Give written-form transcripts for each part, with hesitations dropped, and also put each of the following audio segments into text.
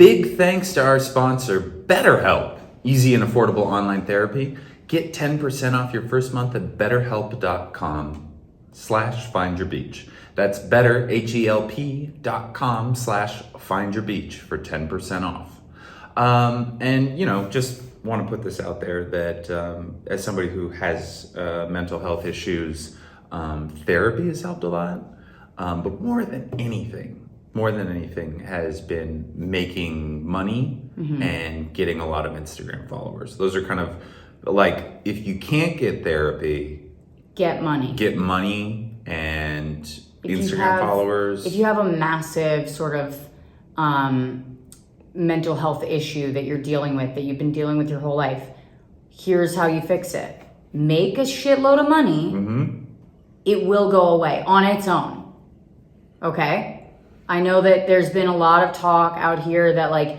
big thanks to our sponsor, BetterHelp. Easy and affordable online therapy. Get 10% off your first month at betterhelp.com/findyourbeach. That's betterhelp.com/findyourbeach for 10% off. And, just want to put this out there that as somebody who has mental health issues, therapy has helped a lot. But more than anything has been making money and getting a lot of Instagram followers. Those are kind of like, if you can't get therapy, get money and Instagram followers. If you have a massive sort of mental health issue that you're dealing with, that you've been dealing with your whole life, here's how you fix it. Make a shitload of money. It will go away on its own. Okay? I know that there's been a lot of talk out here that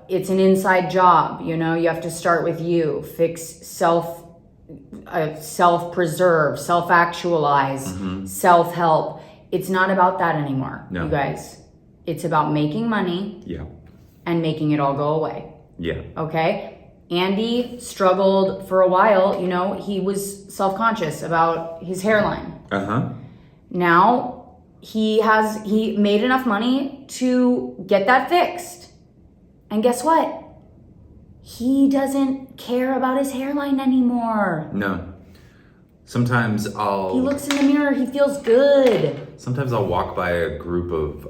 it's an inside job. You have to start with you. Fix self-preserve, self-actualize, self-help. It's not about that anymore, you guys. It's about making money and making it all go away. Yeah. Okay? Andy struggled for a while. He was self-conscious about his hairline. Now he made enough money to get that fixed. And guess what? He doesn't care about his hairline anymore. No. Sometimes He looks in the mirror, he feels good. Sometimes I'll walk by a group of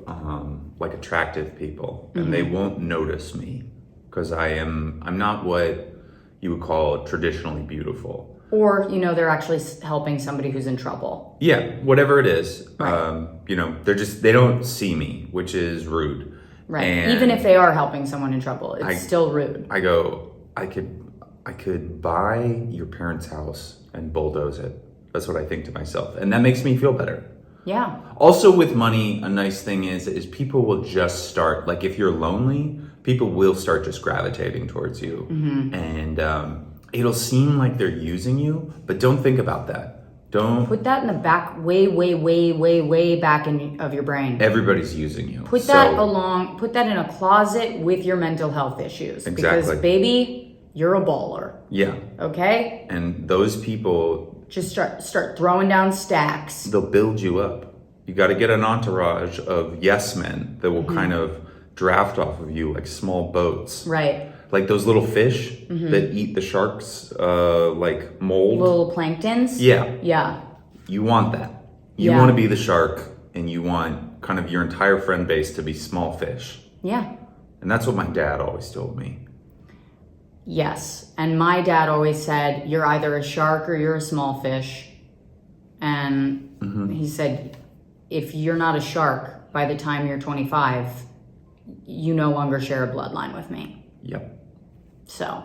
attractive people and they won't notice me because I'm not what you would call traditionally beautiful. Or, they're actually helping somebody who's in trouble. Yeah, whatever it is. Right. They don't see me, which is rude. Right. And even if they are helping someone in trouble, it's still rude. I go, I could buy your parents' house and bulldoze it. That's what I think to myself. And that makes me feel better. Yeah. Also with money, a nice thing is people will just start, like if you're lonely, people will start just gravitating towards you. And it'll seem like they're using you, but don't think about that. Don't put that in the back, way back of your brain. Everybody's using you. Put that in a closet with your mental health issues. Exactly. Because baby, you're a baller. Yeah. Okay? And those people just start throwing down stacks. They'll build you up. You got to get an entourage of yes men that will kind of draft off of you like small boats. Right. Like those little fish that eat the sharks, like mold. Little planktons? Yeah. Yeah. You want that. You want to be the shark, and you want kind of your entire friend base to be small fish. Yeah. And that's what my dad always told me. Yes. And my dad always said, you're either a shark or you're a small fish. And he said, if you're not a shark by the time you're 25, you no longer share a bloodline with me. Yep. So.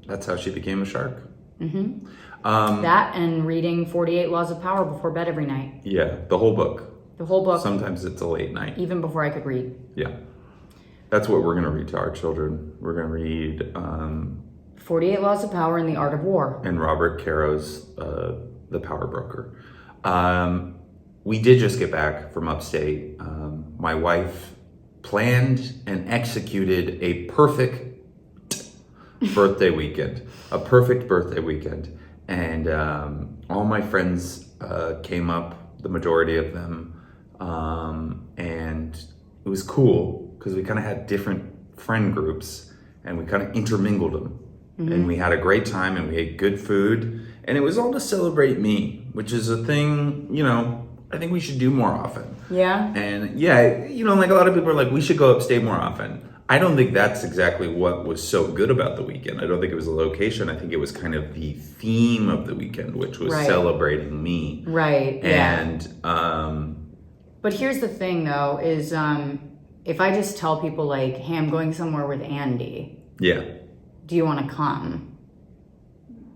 That's how she became a shark. That and reading 48 Laws of Power before bed every night. Yeah, the whole book. The whole book. Sometimes it's a late night. Even before I could read. Yeah. That's what we're going to read to our children. We're going to read 48 Laws of Power and the Art of War. And Robert Caro's The Power Broker. We did just get back from Upstate. My wife planned and executed a perfect birthday weekend. A perfect birthday weekend. And all my friends came up, the majority of them. And it was cool because we kind of had different friend groups and we kind of intermingled them. And we had a great time and we ate good food. And it was all to celebrate me, which is a thing, I think we should do more often. Yeah. And yeah, like a lot of people are like, we should go upstate more often. I don't think that's exactly what was so good about the weekend. I don't think it was the location. I think it was kind of the theme of the weekend, which was celebrating me. Right. And, but here's the thing though, is if I just tell people like, hey, I'm going somewhere with Andy. Yeah. Do you want to come?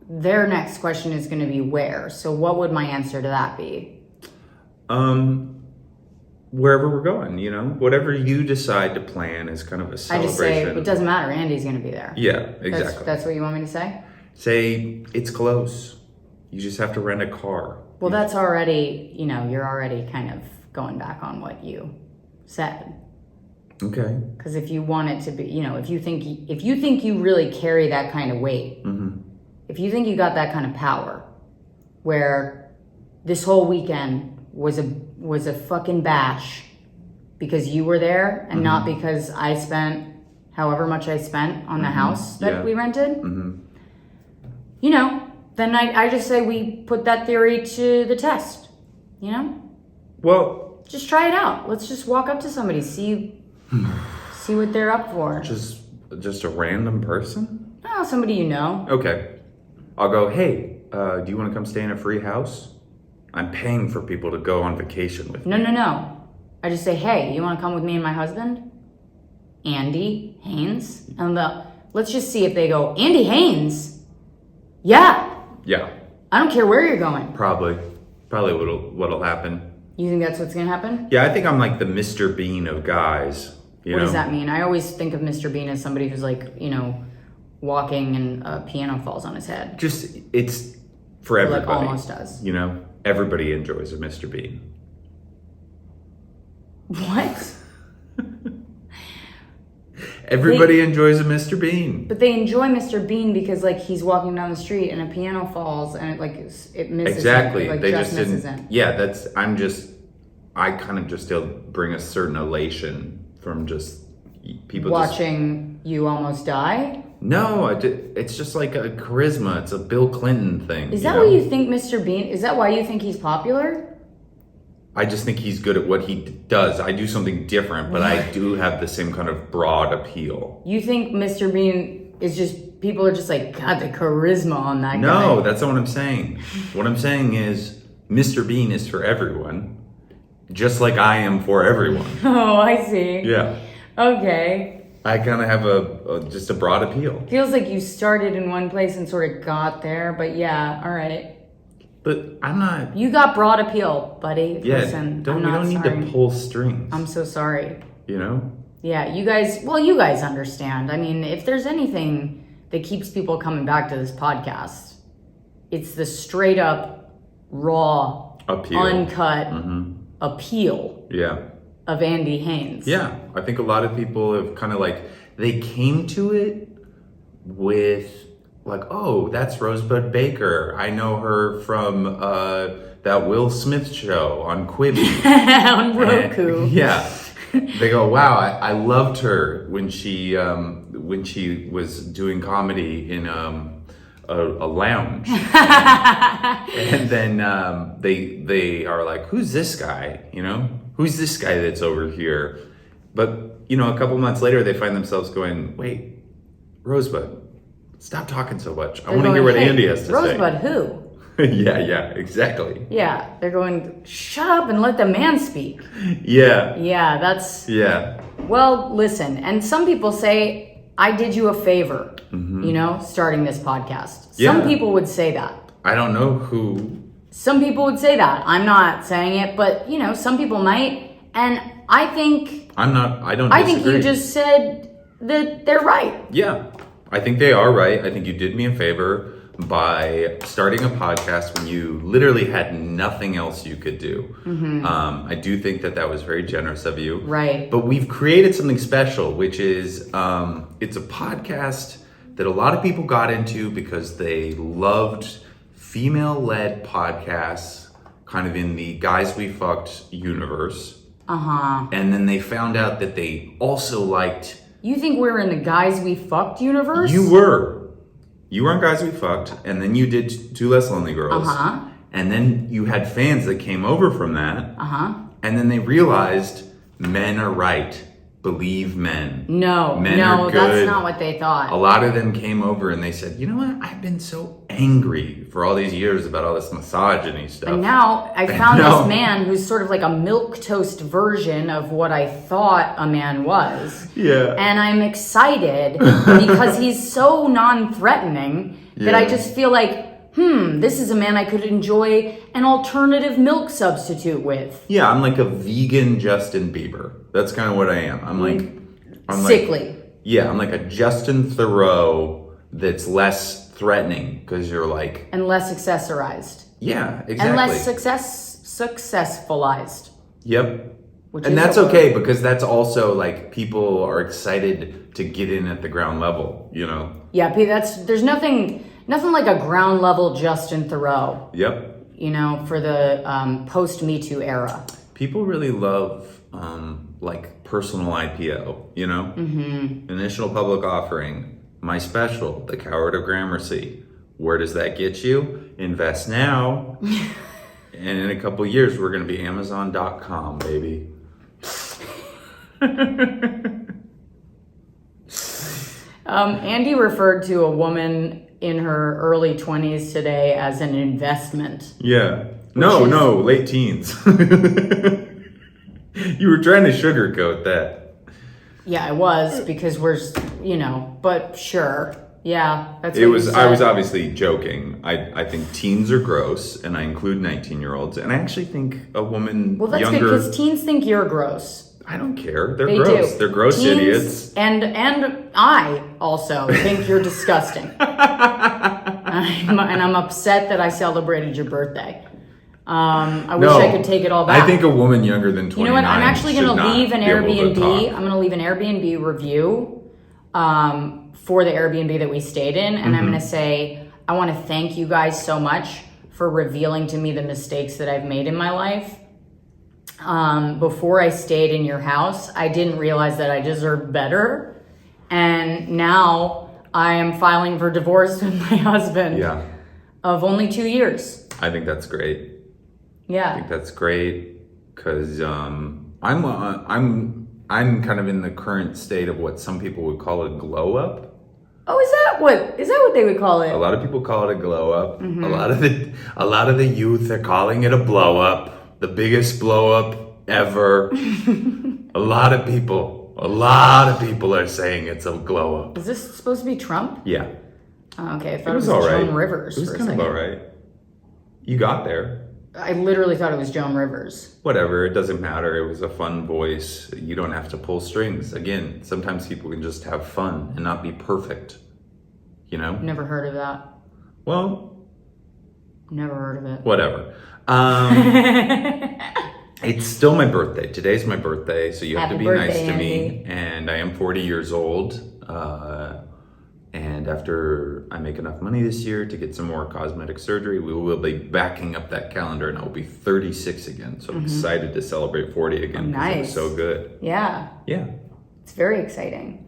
Their next question is going to be where. So what would my answer to that be? Wherever we're going, whatever you decide to plan is kind of a celebration. I just say, it doesn't matter. Andy's going to be there. Yeah, exactly. That's what you want me to say? Say, it's close. You just have to rent a car. Well, that's already, you're already kind of going back on what you said. Okay. Because if you want it to be, if you think you really carry that kind of weight, if you think you got that kind of power, where this whole weekend was a fucking bash because you were there and not because I spent however much I spent on the house that we rented, then I just say we put that theory to the test, Well, just try it out. Let's just walk up to somebody, see what they're up for. Just a random person? Oh, somebody you know. Okay. I'll go, hey, do you want to come stay in a free house? I'm paying for people to go on vacation with me. No. I just say, hey, you want to come with me and my husband? Andy Haynes? And let's just see if they go, Andy Haynes? Yeah. Yeah. I don't care where you're going. Probably what'll happen. You think that's what's going to happen? Yeah, I think I'm like the Mr. Bean of guys. What does that mean? I always think of Mr. Bean as somebody who's like, walking and a piano falls on his head. It's for everybody. Like almost does. Everybody enjoys a Mr. Bean. What? Everybody enjoys a Mr. Bean. But they enjoy Mr. Bean because he's walking down the street and a piano falls and it misses exactly. him. They just didn't. Yeah, I kind of just still bring a certain elation from just people watching you almost die. No, it's just like a charisma. It's a Bill Clinton thing. Is that what you think, Mr. Bean? Is that why you think he's popular? I just think he's good at what he does. I do something different, but I do have the same kind of broad appeal. You think Mr. Bean is just, people are just like, God, the charisma on that guy. No, that's not what I'm saying. What I'm saying is Mr. Bean is for everyone, just like I am for everyone. Oh, I see. Yeah. Okay. I kind of have just a broad appeal. Feels like you started in one place and sort of got there, but yeah, all right. But I'm not. You got broad appeal, buddy. Yeah, listen, we don't need to pull strings. I'm so sorry. Yeah, you guys understand. I mean, if there's anything that keeps people coming back to this podcast, it's the straight up, raw, appeal. Uncut appeal. Yeah. Of Andy Haynes. Yeah, I think a lot of people have kind of they came to it with oh, that's Rosebud Baker. I know her from that Will Smith show on Quibi. On Roku. And, yeah. They go, wow, I loved her when she was doing comedy in a lounge. And then they are like, who's this guy? Who's this guy that's over here? But, a couple months later, they find themselves going, wait, Rosebud, stop talking so much. I want to hear what Andy has to say. Rosebud who? Yeah, exactly. Yeah, they're going, shut up and let the man speak. Yeah. Yeah, that's... Yeah. Well, listen, and some people say, I did you a favor, starting this podcast. Yeah. Some people would say that. I don't know who... Some people would say that. I'm not saying it, but, some people might. And I think... I don't disagree. I think you just said that they're right. Yeah. I think they are right. I think you did me a favor by starting a podcast when you literally had nothing else you could do. I do think that was very generous of you. Right. But we've created something special, which is it's a podcast that a lot of people got into because they loved female-led podcasts, kind of in the Guys We Fucked universe. And then they found out that they also liked... You think we're in the Guys We Fucked universe? You were on Guys We Fucked, and then you did Two Less Lonely Girls. And then you had fans that came over from that. And then they realized men are right. Believe men. No, that's not what they thought. A lot of them came over and they said, you know what? I've been so angry for all these years about all this misogyny stuff. And now I found this man who's sort of like a milquetoast version of what I thought a man was. Yeah. And I'm excited because he's so non-threatening that I just feel like, this is a man I could enjoy an alternative milk substitute with. Yeah, I'm like a vegan Justin Bieber. That's kind of what I am. I'm sickly. I'm like a Justin Thoreau that's less threatening because you're like... And less accessorized. Yeah, exactly. And less successfulized. Yep. And that's okay, because that's also like people are excited to get in at the ground level, you know? Yeah, there's nothing like a ground level Justin Theroux. Yep. You know, for the post Me Too era. People really love like personal IPO, you know? Mm-hmm. Initial public offering, my special, The Coward of Gramercy. Where does that get you? Invest now. And in a couple of years, we're going to be Amazon.com, baby. Andy referred to a woman in her early 20s today as an investment. Yeah. No, late teens. You were trying to sugarcoat that. Yeah, I was, because we're, but sure. Yeah, that's I was obviously joking. I think teens are gross, and I include 19-year-olds. And I actually think a woman Well, that's younger... good, because teens think you're gross. I don't care. They're gross. Do. They're gross teens, idiots. And I also think you're disgusting. And I'm upset that I celebrated your birthday. I wish I could take it all back. I think a woman younger than 29. You know what? I'm actually going to leave an Airbnb. I'm going to leave an Airbnb review for the Airbnb that we stayed in. And I'm going to say, I want to thank you guys so much for revealing to me the mistakes that I've made in my life. Before I stayed in your house, I didn't realize that I deserved better. And now I am filing for divorce with my husband of only 2 years. I think that's great. Yeah. I think that's great because I'm kind of in the current state of what some people would call a glow up. Oh, is that what they would call it? A lot of people call it a glow up. Mm-hmm. A lot of the youth are calling it a blow up. The biggest blow up ever. A lot of people are saying it's a glow up. Is this supposed to be Trump? Yeah. Oh, okay, I thought it was Joan Rivers. It was kind of all right. You got there. I literally thought it was Joan Rivers. Whatever, it doesn't matter. It was a fun voice. You don't have to pull strings. Again, sometimes people can just have fun and not be perfect. You know? Never heard of that. Well. Never heard of it. Whatever. It's still my birthday. Today's my birthday, so you have to be nice to me. And I am 40 years old. And after I make enough money this year to get some more cosmetic surgery, we will be backing up that calendar and I will be 36 again. So I'm excited to celebrate 40 again because it was so good. Yeah. Yeah. It's very exciting.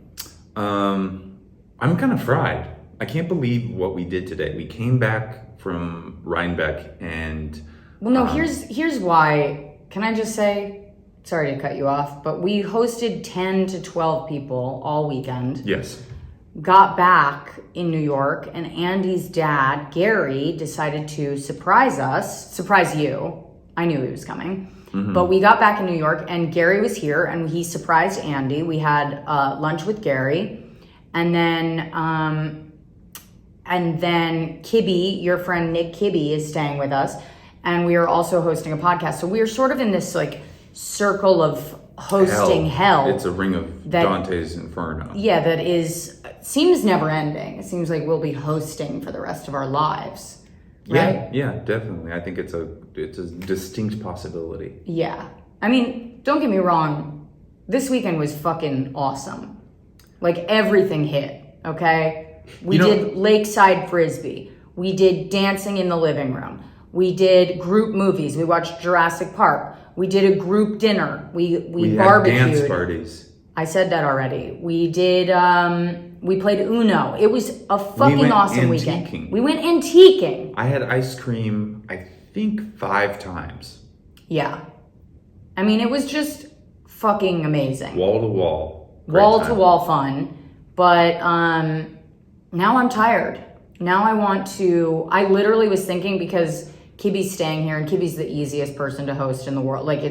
I'm kind of fried. I can't believe what we did today. We came back from Rhinebeck and... Well, no, here's why. Can I just say, sorry to cut you off, but we hosted 10 to 12 people all weekend. Yes. Got back in New York, and Andy's dad, Gary, decided to surprise you. I knew he was coming. Mm-hmm. But we got back in New York, and Gary was here, and he surprised Andy. We had lunch with Gary, and then Kibby, your friend Nick Kibby, is staying with us, and we are also hosting a podcast. So we are sort of in this like circle of hosting hell. It's a ring of Dante's Inferno. Yeah, seems never ending. It seems like we'll be hosting for the rest of our lives. Right? Yeah, definitely. I think it's a distinct possibility. Yeah. I mean, don't get me wrong. This weekend was fucking awesome. Like everything hit, okay? We did lakeside frisbee. We did dancing in the living room. We did group movies. We watched Jurassic Park. We did a group dinner. We barbecued. Had dance parties. I said that already. We did, we played Uno. It was a fucking awesome weekend. We went antiquing. I had ice cream, I think 5 times. Yeah. I mean, it was just fucking amazing. Wall to wall. Wall to wall fun. But now I'm tired. Now I literally was thinking, because Kibby's staying here, and Kibby's the easiest person to host in the world. Like,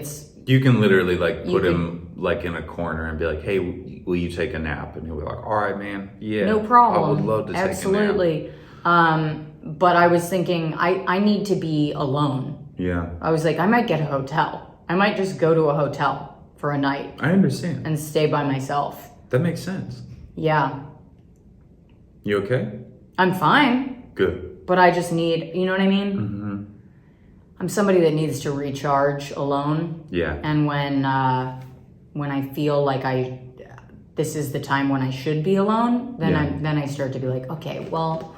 you can literally put him like in a corner and be like, hey, will you take a nap? And he'll be like, all right, man. Yeah. No problem. I would love to take a nap. Absolutely. But I was thinking, I need to be alone. Yeah. I was like, I might get a hotel. I might just go to a hotel for a night. I understand. And stay by myself. That makes sense. Yeah. You okay? I'm fine. Good. But I just need, you know what I mean? I'm somebody that needs to recharge alone. Yeah. And when I feel like this is the time when I should be alone, then I start to be like, okay, well,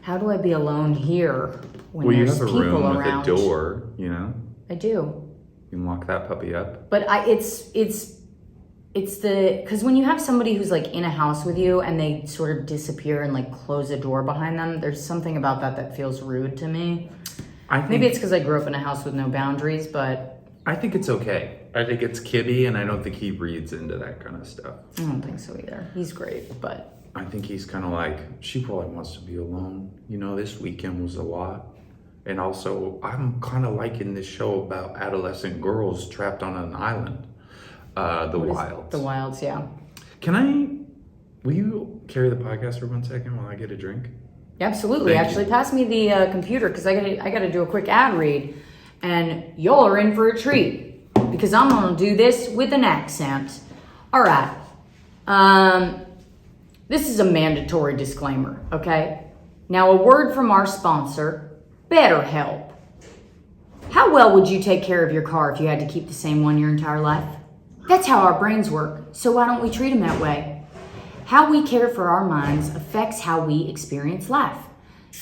how do I be alone here when there's people around? Well, you have a room with a door, you know? I do. You can lock that puppy up. But because when you have somebody who's like in a house with you and they sort of disappear and like close a door behind them, there's something about that feels rude to me. Maybe it's because I grew up in a house with no boundaries, but I think it's okay. I think it's Kibby, and I don't think he reads into that kind of stuff. I don't think so either. He's great, but I think he's kind of like, she probably wants to be alone. You know, this weekend was a lot. And also, I'm kind of liking this show about adolescent girls trapped on an island. The Wilds. The Wilds, yeah. Will you carry the podcast for 1 second while I get a drink? Absolutely. Actually, pass me the computer because I gotta do a quick ad read, and y'all are in for a treat because I'm gonna do this with an accent. All right. This is a mandatory disclaimer, okay? Now, a word from our sponsor, BetterHelp. How well would you take care of your car if you had to keep the same one your entire life? That's how our brains work, so why don't we treat them that way? How we care for our minds affects how we experience life.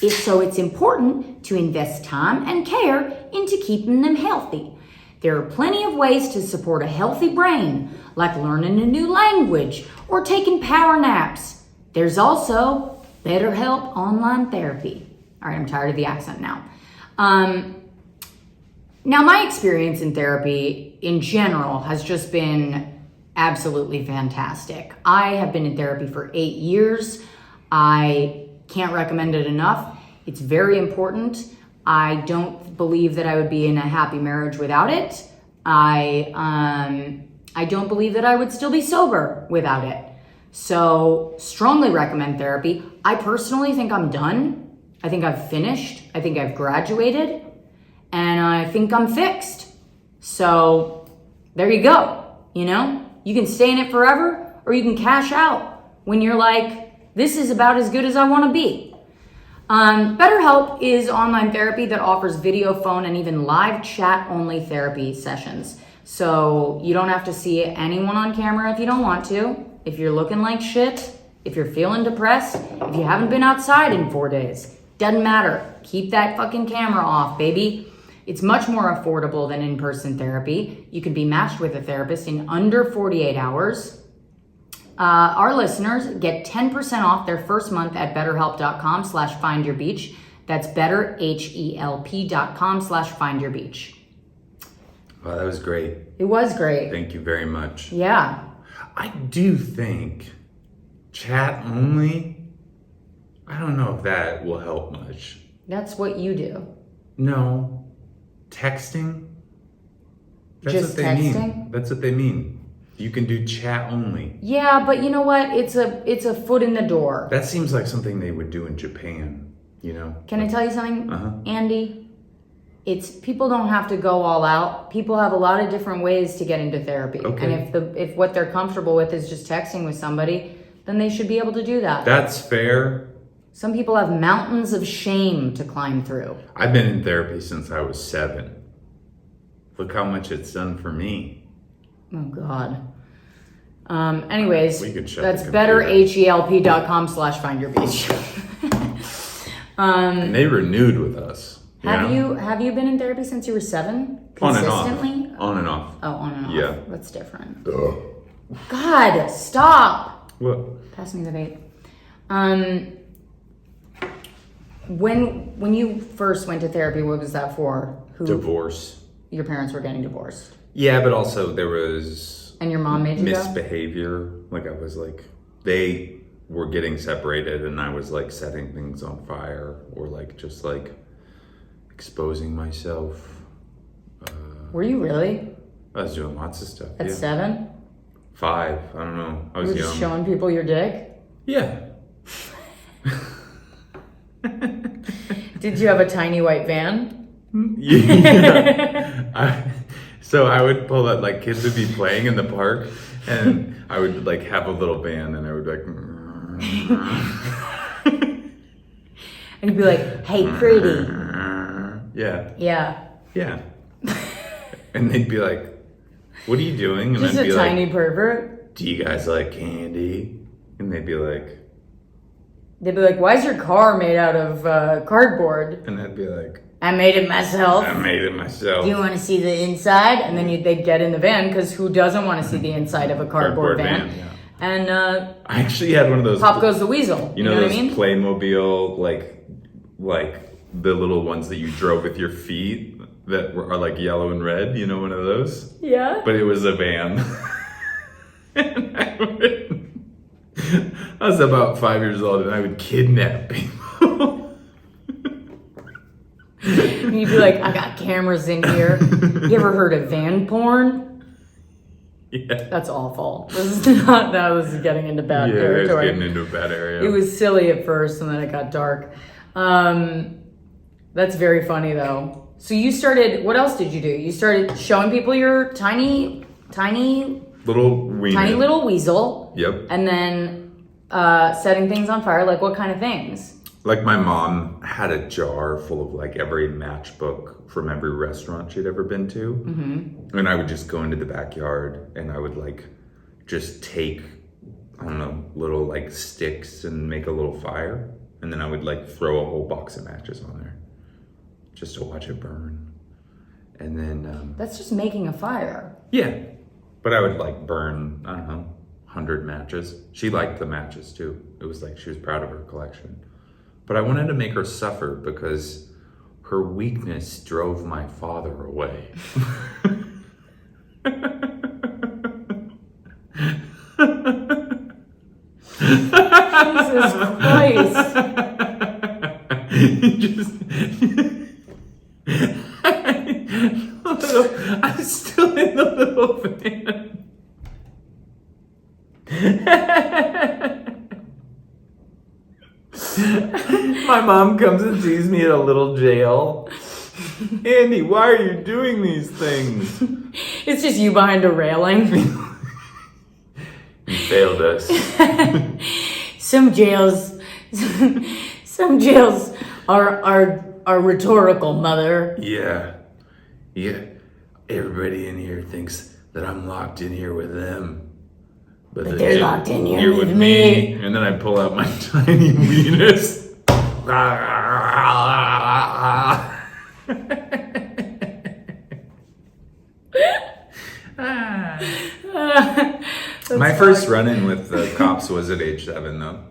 It's important to invest time and care into keeping them healthy. There are plenty of ways to support a healthy brain, like learning a new language or taking power naps. There's also BetterHelp online therapy. All right, I'm tired of the accent now. Now, my experience in therapy in general has just been absolutely fantastic. I have been in therapy for 8 years. I can't recommend it enough. It's very important. I don't believe that I would be in a happy marriage without it. I don't believe that I would still be sober without it. So, strongly recommend therapy. I personally think I'm done. I think I've finished. I think I've graduated. And I think I'm fixed. So, there you go. You know? You can stay in it forever, or you can cash out when you're like, this is about as good as I want to be. BetterHelp is online therapy that offers video, phone, and even live chat-only therapy sessions. So you don't have to see anyone on camera if you don't want to. If you're looking like shit, if you're feeling depressed, if you haven't been outside in 4 days, doesn't matter. Keep that fucking camera off, baby. It's much more affordable than in-person therapy. You can be matched with a therapist in under 48 hours. Our listeners get 10% off their first month at betterhelp.com/findyourbeach. That's betterhelp.com/findyourbeach. Wow, that was great. It was great. Thank you very much. Yeah. I do think chat only, I don't know if that will help much. That's what you do. No. Texting? That's Just what they texting? mean. That's what they mean. You can do chat only. Yeah, but you know what? It's a foot in the door. That seems like something they would do in Japan, you know? Can I tell you something, Andy? It's people don't have to go all out. People have a lot of different ways to get into therapy. Okay. And if what they're comfortable with is just texting with somebody, then they should be able to do that. That's fair. Some people have mountains of shame to climb through. I've been in therapy since I was 7. Look how much it's done for me. Oh, God. Anyways, We could shut that's the computer. betterhelp.com/findyourbeach. And they renewed with us. Have you been in therapy since you were 7? On and Consistently? off. On and off. Oh, on and off. Yeah. That's different. Ugh. God, stop. What? Pass me the vape. When you first went to therapy, what was that for? Divorce. Your parents were getting divorced. Yeah, but also there was... And your mom made you go? misbehavior. Like I was like... They were getting separated and I was like setting things on fire. Or like just like exposing myself. Were you really? I was doing lots of stuff. At yeah. 7? 5. I don't know. I was You were young. just showing people your dick? Yeah. Did you have a tiny white van? Yeah. So I would pull up, like kids would be playing in the park and I would like have a little van and I would be like... And you'd be like, hey, pretty. Yeah. Yeah. Yeah. And they'd be like, what are you doing? And Just I'd be a like, tiny pervert. do you guys like candy? And they'd be like, why is your car made out of cardboard? and I'd be like, I made it myself. I made it myself. Do you want to see the inside? And then they'd get in the van, because who doesn't want to see the inside of a cardboard van? Yeah. And I actually had one of those. pop goes the weasel. You know what those I mean? Playmobil, like the little ones that you drove with your feet that are like yellow and red. You know, one of those. Yeah. But it was a van. And I was about 5 years old, and I would kidnap people. And you'd be like, I got cameras in here. You ever heard of van porn? Yeah. That's awful. That was getting into bad territory. Yeah, it was getting into a bad area. It was silly at first, and then it got dark. That's very funny, though. So you started, what else did you do? You started showing people your tiny little weasel. Yep. And then setting things on fire. Like, what kind of things? Like, my mom had a jar full of like every matchbook from every restaurant she'd ever been to. Mm-hmm. And I would just go into the backyard and I would like just take, I don't know, little like sticks and make a little fire. And then I would like throw a whole box of matches on there just to watch it burn. And then... That's just making a fire. Yeah. But I would like burn, I don't know, 100 matches. She liked the matches too. It was like she was proud of her collection. But I wanted to make her suffer because her weakness drove my father away. Jesus Christ. I'm still in the little van. My mom comes and sees me at a little jail. Andy, why are you doing these things? It's just you behind a railing. You failed us. Some jails are rhetorical, mother. Yeah. Everybody in here thinks that I'm locked in here with them. But they're locked in here with me. And then I pull out my tiny weenus. My first run-in with the cops was at age 7, though.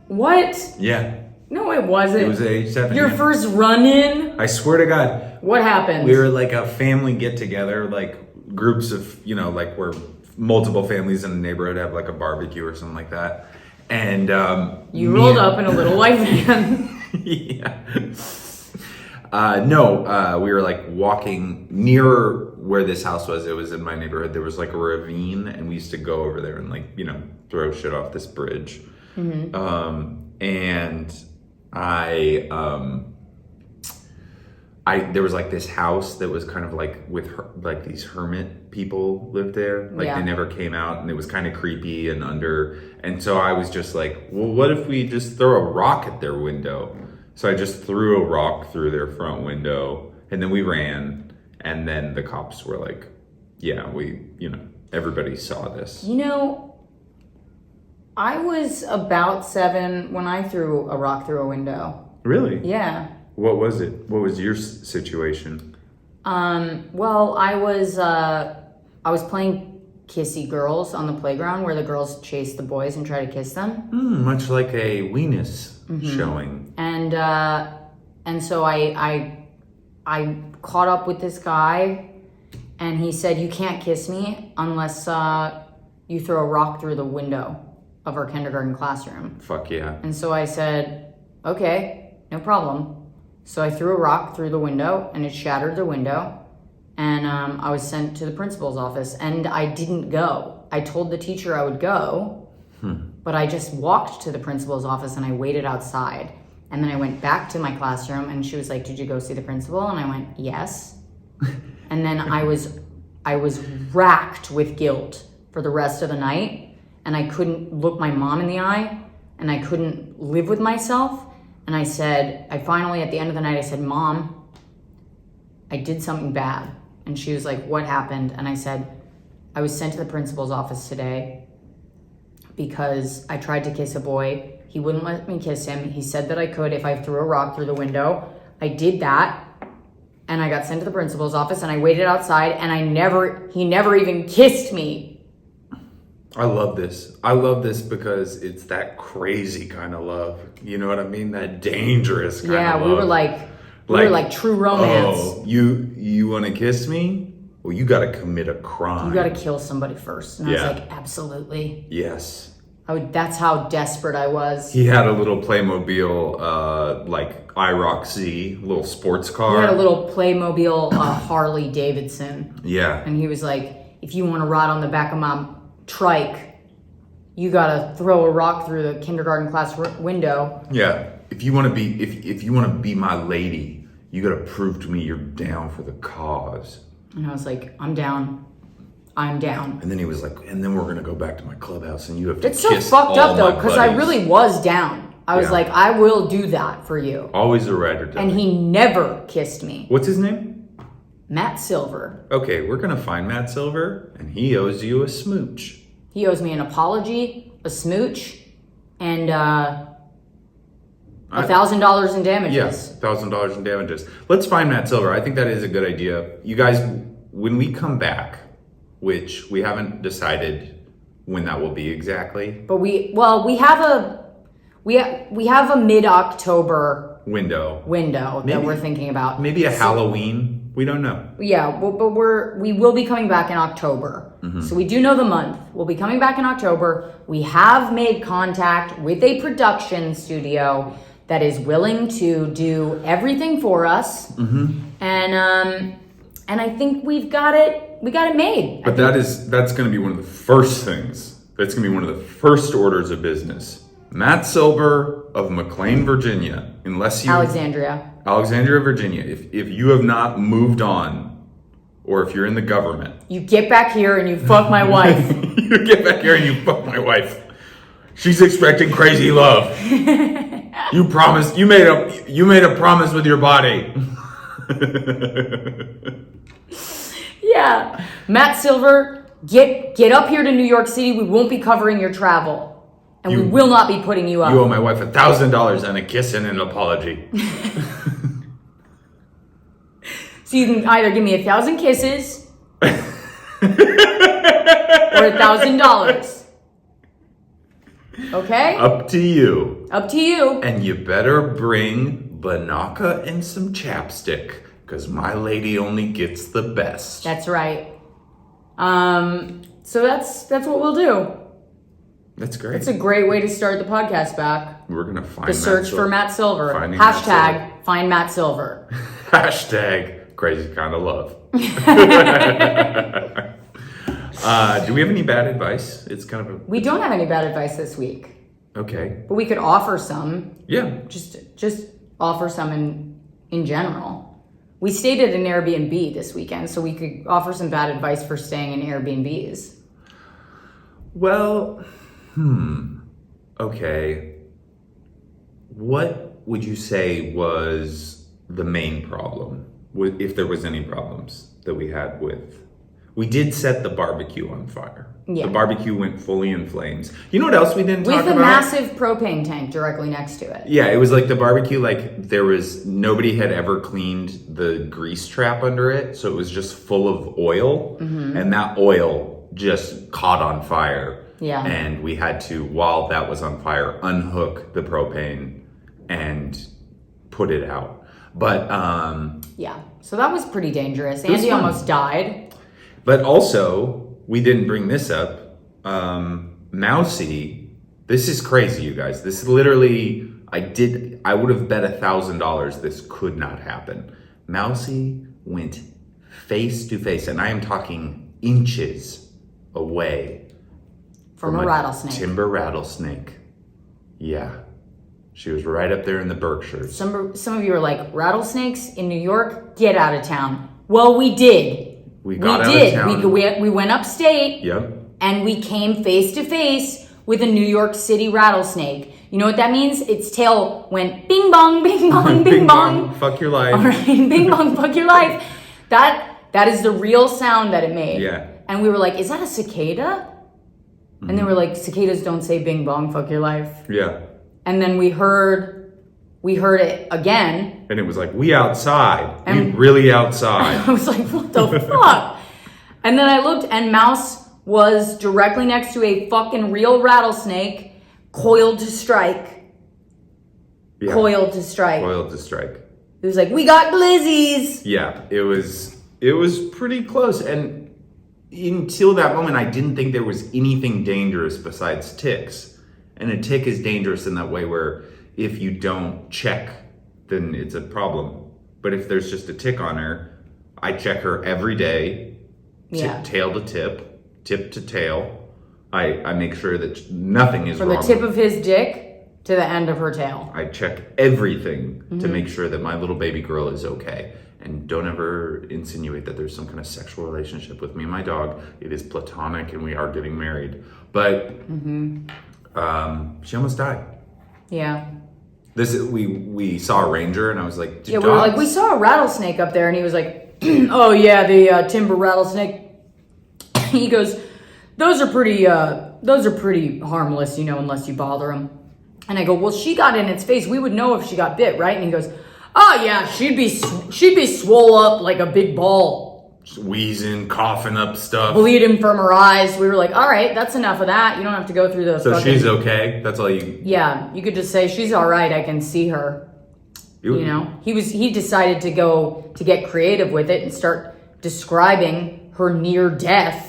What? Yeah. No, it wasn't. It was at age 7. Your first run-in? I swear to God. What happened? We were like a family get-together, like groups of, like where multiple families in the neighborhood have like a barbecue or something like that. And you rolled up in a little white van. Yeah. No, we were like walking near where this house was. It was in my neighborhood. There was like a ravine, and we used to go over there and like, throw shit off this bridge. Mm-hmm. And there was like this house that was kind of like with like these hermit people lived there. Like They never came out, and it was kind of creepy and and so I was just like, well, what if we just throw a rock at their window? So I just threw a rock through their front window, and then we ran, and then the cops were like, yeah, everybody saw this. I was about 7 when I threw a rock through a window. Really? Yeah. What was it? What was your situation? Well, I was playing kissy girls on the playground where the girls chase the boys and try to kiss them. Much like a weenus showing. And so I caught up with this guy, and he said, you can't kiss me unless you throw a rock through the window of our kindergarten classroom. Fuck yeah. And so I said, okay, no problem. So I threw a rock through the window, and it shattered the window, and I was sent to the principal's office, and I didn't go. I told the teacher I would go, but I just walked to the principal's office, and I waited outside. And then I went back to my classroom, and she was like, did you go see the principal? And I went, yes. And then I was racked with guilt for the rest of the night, and I couldn't look my mom in the eye, and I couldn't live with myself. And I finally, at the end of the night, I said, Mom, I did something bad. And she was like, what happened? And I said, I was sent to the principal's office today because I tried to kiss a boy. He wouldn't let me kiss him. He said that I could if I threw a rock through the window. I did that. And I got sent to the principal's office and I waited outside and he never even kissed me. I love this. I love this because it's that crazy kind of love. You know what I mean? That dangerous kind of love. Yeah, we were like true romance. Oh, you want to kiss me? Well, you got to commit a crime. You got to kill somebody first. And I was like, absolutely. Yes. That's how desperate I was. He had a little Playmobil, like IROC Z, little sports car. He had a little Playmobil Harley Davidson. Yeah. And he was like, if you want to ride on the back of my trike, you got to throw a rock through the kindergarten class window. Yeah. If you want to be, if you want to be my lady, you got to prove to me you're down for the cause. And I was like, I'm down. I'm down. And then he was like, and then we're going to go back to my clubhouse and you have to it's kiss so fucked all up though, my because I buddies. really was down. I was like, I will do that for you. Always a ride or die. And he never kissed me. What's his name? Matt Silver. Okay, we're going to find Matt Silver and he owes you a smooch. He owes me an apology, a smooch, and $1,000 in damages. Yes, $1,000 in damages. Let's find Matt Silver. I think that is a good idea. You guys, when we come back, which we haven't decided when that will be exactly. But we have a mid-October window that we're thinking about. Maybe a Halloween. We don't know. Yeah, but we will be coming back in October. Mm-hmm. So we do know the month. We'll be coming back in October. We have made contact with a production studio that is willing to do everything for us. Mm-hmm. And I think we got it made. But that's going to be one of the first things. That's going to be one of the first orders of business. Matt Silver of McLean, Virginia. Alexandria, Virginia. If you have not moved on, or if you're in the government, you get back here and you fuck my wife. You get back here and you fuck my wife. She's expecting crazy love. You promised. You made a promise with your body. Yeah, Matt Silver, get up here to New York City. We won't be covering your travel, and we will not be putting you up. You owe my wife $1,000 and a kiss and an apology. So you can either give me 1,000 kisses or $1,000. Okay? Up to you. Up to you. And you better bring Banaka and some chapstick, because my lady only gets the best. That's right. So that's what we'll do. That's great. It's a great way to start the podcast back. We're gonna find the search for Matt Silver. Hashtag find Matt Silver. Hashtag crazy kind of love. Do we have any bad advice? It's kind of We don't have any bad advice this week. Okay. But we could offer some. Yeah. Just offer some in general. We stayed at an Airbnb this weekend, so we could offer some bad advice for staying in Airbnbs. Well, okay. What would you say was the main problem, if there was any problems that we had with? We did set the barbecue on fire. Yeah. The barbecue went fully in flames. You know what else we didn't talk about? With a massive propane tank directly next to it. Yeah, it was like the barbecue, like nobody had ever cleaned the grease trap under it. So it was just full of oil. Mm-hmm. And that oil just caught on fire. Yeah. And we had to, while that was on fire, unhook the propane and put it out. But, yeah, so that was pretty dangerous. Andy almost died. But also, we didn't bring this up. Mousy, this is crazy, you guys. This literally, I would have bet $1,000 this could not happen. Mousy went face to face, and I am talking inches away from a rattlesnake. Timber rattlesnake. Yeah. She was right up there in the Berkshires. Some of you are like, rattlesnakes in New York? Get out of town. Well, we did. We got out of town. We went upstate. Yep. And we came face to face with a New York City rattlesnake. You know what that means? Its tail went bing bong, bing bong, bing bong. Fuck your life. All right, bing bong, fuck your life. That is the real sound that it made. Yeah. And we were like, is that a cicada? And they were like, cicadas don't say bing bong, fuck your life. Yeah. And then we heard it again. And it was like, we outside. And we really outside. I was like, what the fuck? And then I looked, and Mouse was directly next to a fucking real rattlesnake, coiled to strike. Yeah. Coiled to strike. Coiled to strike. It was like, we got glizzies. Yeah, it was pretty close. And until that moment, I didn't think there was anything dangerous besides ticks. And a tick is dangerous in that way where if you don't check, then it's a problem. But if there's just a tick on her, I check her every day, tail to tip to tail. I make sure that nothing is wrong. From the tip of his dick to the end of her tail. I check everything to make sure that my little baby girl is okay. And don't ever insinuate that there's some kind of sexual relationship with me and my dog. It is platonic, and we are getting married. But she almost died. Yeah. We saw a ranger, and I was like, we were like, we saw a rattlesnake up there, and he was like, oh yeah, the timber rattlesnake. He goes, those are pretty harmless, unless you bother them. And I go, well, she got in its face. We would know if she got bit, right? And he goes, oh yeah, she'd be swole up like a big ball. Just wheezing, coughing up stuff. Bleeding from her eyes. We were like, all right, that's enough of that. You don't have to go through the So she's okay? That's all you... Yeah, you could just say, she's all right, I can see her. He decided to get creative with it and start describing her near death.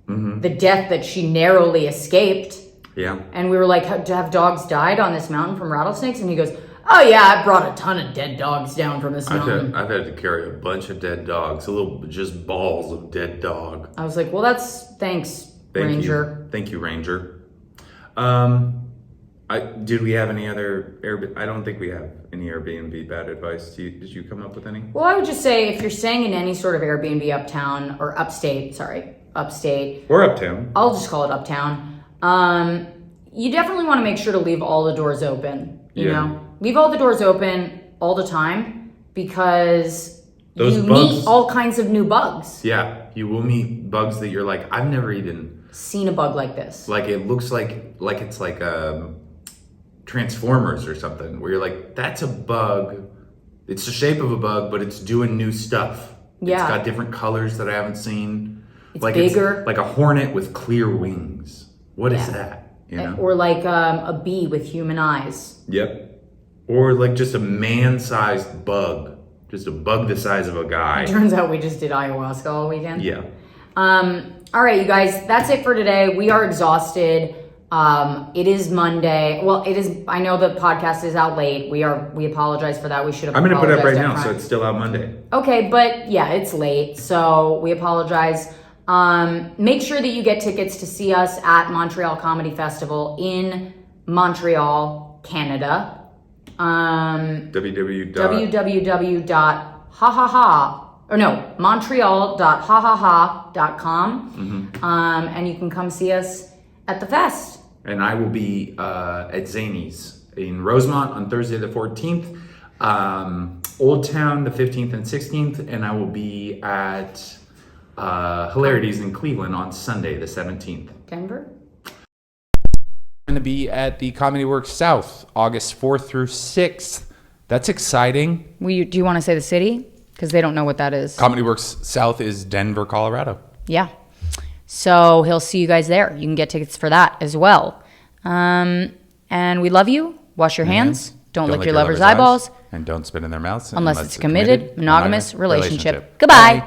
The death that she narrowly escaped. Yeah. And we were like, have dogs died on this mountain from rattlesnakes? And he goes, oh yeah, I brought a ton of dead dogs down from this mountain. I've had to carry a bunch of dead dogs, just balls of dead dog. I was like, well, thanks, Ranger. Thank you, Ranger. Did we have any other I don't think we have any Airbnb bad advice. Did you come up with any? Well, I would just say if you're staying in any sort of Airbnb uptown or upstate. Or uptown. I'll just call it uptown. You definitely want to make sure to leave all the doors open. You know? Leave all the doors open all the time because you meet all kinds of new bugs. Yeah, you will meet bugs that you're like, I've never even seen a bug like this. Like it looks like it's like Transformers or something, where you're like, that's a bug. It's the shape of a bug, but it's doing new stuff. Yeah. It's got different colors that I haven't seen. It's bigger. It's like a hornet with clear wings. What is that? Or like a bee with human eyes. Yep. Or like just a man-sized bug. Just a bug the size of a guy. Turns out we just did ayahuasca all weekend. Yeah. All right, you guys, that's it for today. We are exhausted. It is Monday. Well, it is. I know the podcast is out late. We apologize for that. We should have. I'm going to put it up right now, so it's still out Monday. Okay, but yeah, it's late, so we apologize. Make sure that you get tickets to see us at Montreal Comedy Festival in Montreal, Canada. Montreal.hahaha.com. And you can come see us at the fest. And I will be at Zany's in Rosemont on Thursday the 14th, Old Town the 15th and 16th, and I will be at Hilarities in Cleveland on Sunday the 17th. Denver? I'm going to be at the Comedy Works South August 4th through 6th. That's exciting. Do you want to say the city? Because they don't know what that is. Comedy Works South is Denver, Colorado. Yeah. So he'll see you guys there. You can get tickets for that as well. And we love you. Wash your hands. Don't lick your lover's eyeballs. And don't spit in their mouths. Unless it's a committed, monogamous relationship. Goodbye. Bye.